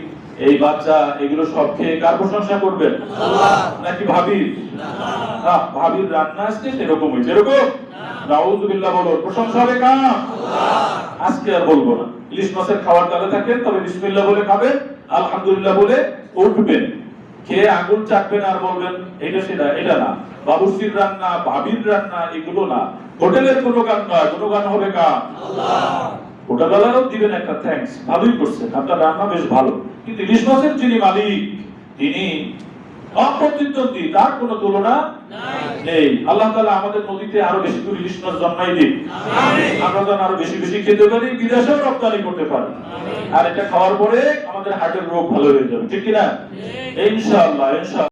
এই বাচ্চা, এগুলো সব খেয়ে কার প্রশংসা করবেন? নাকি ভাবির? না, ভাবির রান্না আজকে সেরকম হয়েছে, এরকম নাউযুবিল্লাহ বলুন, প্রশংসা হবে কার? আজকে আর বলবো না। ইলিশ মাছের খাওয়ার তালে থাকেন, তবে বিসমিল্লাহ বলে খাবেন, আলহামদুলিল্লাহ বলে উঠবেন। খেয়ে আঙুল চাটবেন আর বলবেন এটা সেটা, এটা না। বাবুর্চির রান্না, ভাবির রান্না, এগুলো না। হোটেলের কোনো গান নয়, কোনো গান হবে কার? হোটেলওয়ালারও দিবেন একটা থ্যাঙ্কস, ভালোই করছেন, আপনার রান্না বেশ ভালো। কিন্তু ইলিশ মাছের যিনি মালিক, তিনি অপ্রতিদ্বন্দ্বী, তার কোনো তুলনা নেই। আল্লাহ তাআলা আমাদের নদীতে আরো বেশি করে ইলিশ মাছ জন্মাই দিন, আমরা যেন আরো বেশি বেশি খেতে পারি, বিদেশেও রপ্তানি করতে পারি। আর এটা খাওয়ার পরে আমাদের হার্টের রোগ ভালো হয়ে যাবে, ঠিক কিনা? ইনশাআল্লাহ, ইনশাআল্লাহ।